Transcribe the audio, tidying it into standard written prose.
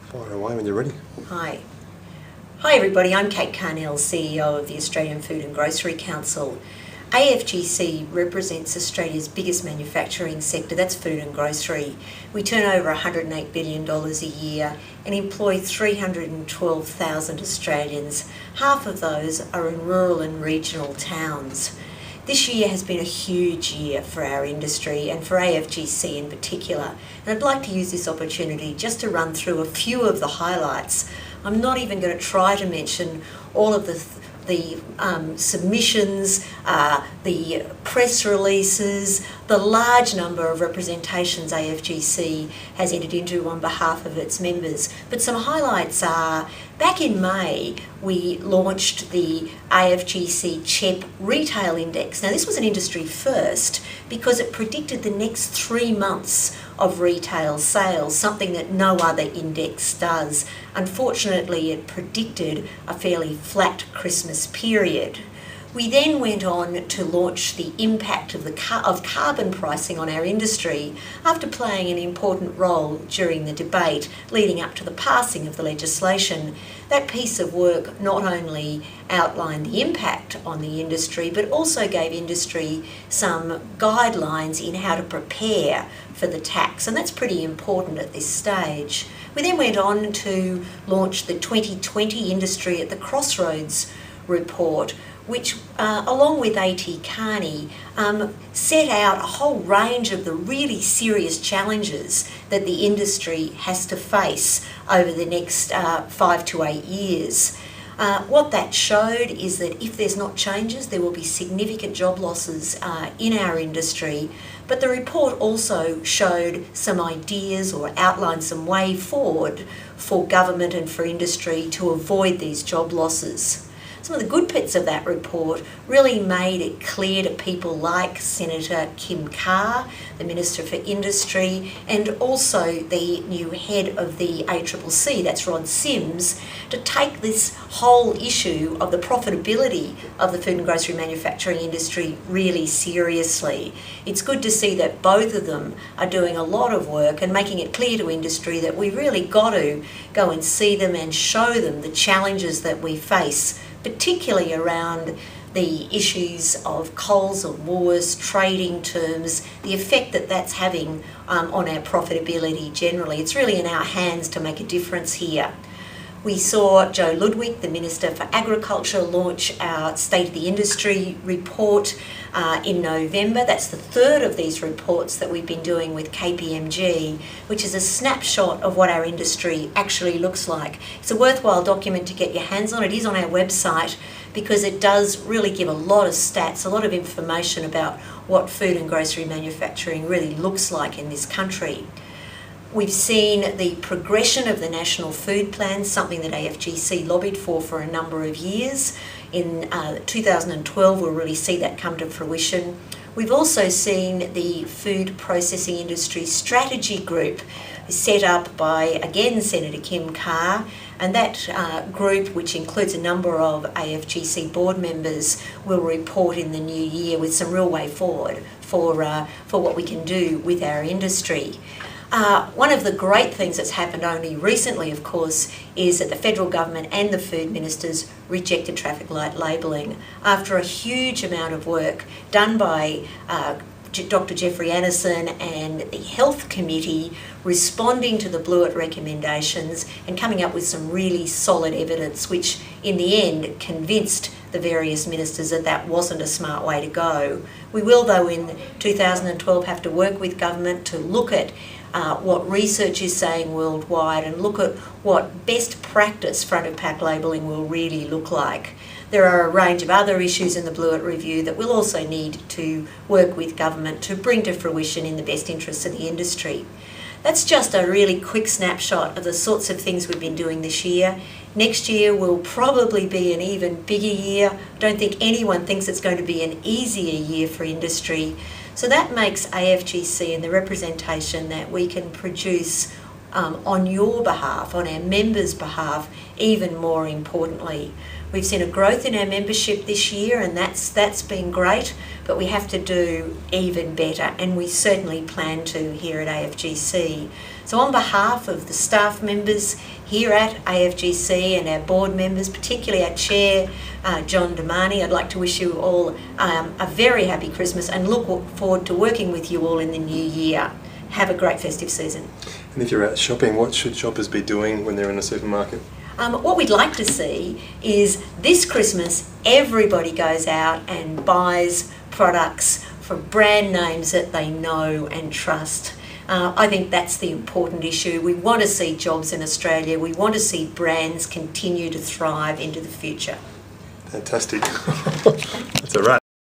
Fire away when you're ready. Hi. Hi everybody, I'm Kate Carnell, CEO of the Australian Food and Grocery Council. AFGC represents Australia's biggest manufacturing sector, that's food and grocery. We turn over $108 billion a year and employ 312,000 Australians. Half of those are in rural and regional towns. This year has been a huge year for our industry and for AFGC in particular. And I'd like to use this opportunity just to run through a few of the highlights. I'm not even going to try to mention all of the submissions, the press releases, the large number of representations AFGC has entered into on behalf of its members. But some highlights are, back in May, we launched the AFGC CHEP Retail Index. Now, this was an industry first because it predicted the next 3 months of retail sales, something that no other index does. Unfortunately, it predicted a fairly flat Christmas period. We then went on to launch the impact of carbon pricing on our industry after playing an important role during the debate leading up to the passing of the legislation. That piece of work not only outlined the impact on the industry but also gave industry some guidelines in how to prepare for the tax, and that's pretty important at this stage. We then went on to launch the 2020 Industry at the Crossroads report, which, along with AT Kearney, set out a whole range of the really serious challenges that the industry has to face over the next 5 to 8 years. What that showed is that if there's not changes, there will be significant job losses in our industry. But the report also showed some ideas or outlined some way forward for government and for industry to avoid these job losses. Some of the good bits of that report really made it clear to people like Senator Kim Carr, the Minister for Industry, and also the new head of the ACCC, that's Rod Sims, to take this whole issue of the profitability of the food and grocery manufacturing industry really seriously. It's good to see that both of them are doing a lot of work and making it clear to industry that we really got to go and see them and show them the challenges that we face, particularly around the issues of Coles and Woolworths, trading terms, the effect that that's having on our profitability generally. It's really in our hands to make a difference here. We saw Joe Ludwig, the Minister for Agriculture, launch our State of the Industry report in November. That's the third of these reports that we've been doing with KPMG, which is a snapshot of what our industry actually looks like. It's a worthwhile document to get your hands on. It is on our website because it does really give a lot of stats, a lot of information about what food and grocery manufacturing really looks like in this country. We've seen the progression of the National Food Plan, something that AFGC lobbied for a number of years. In 2012, we'll really see that come to fruition. We've also seen the Food Processing Industry Strategy Group set up by, again, Senator Kim Carr, and that group, which includes a number of AFGC board members, will report in the new year with some real way forward for what we can do with our industry. One of the great things that's happened only recently, of course, is that the federal government and the food ministers rejected traffic light labelling after a huge amount of work done by Dr. Jeffrey Anderson and the Health Committee, responding to the Blewett recommendations and coming up with some really solid evidence, which in the end convinced the various ministers that that wasn't a smart way to go. We will, though, in 2012 have to work with government to look at what research is saying worldwide and look at what best practice front of pack labelling will really look like. There are a range of other issues in the Blewett Review that we'll also need to work with government to bring to fruition in the best interests of the industry. That's just a really quick snapshot of the sorts of things we've been doing this year. Next year will probably be an even bigger year. I don't think anyone thinks it's going to be an easier year for industry. So that makes AFGC and the representation that we can produce on your behalf, on our members' behalf, even more importantly. We've seen a growth in our membership this year, and that's been great, but we have to do even better, and we certainly plan to here at AFGC. So on behalf of the staff members here at AFGC and our board members, particularly our chair, John Damani, I'd like to wish you all a very happy Christmas and look forward to working with you all in the new year. Have a great festive season. And if you're out shopping, what should shoppers be doing when they're in a supermarket? What we'd like to see is this Christmas everybody goes out and buys products from brand names that they know and trust. I think that's the important issue. We want to see jobs in Australia. We want to see brands continue to thrive into the future. Fantastic. That's a wrap.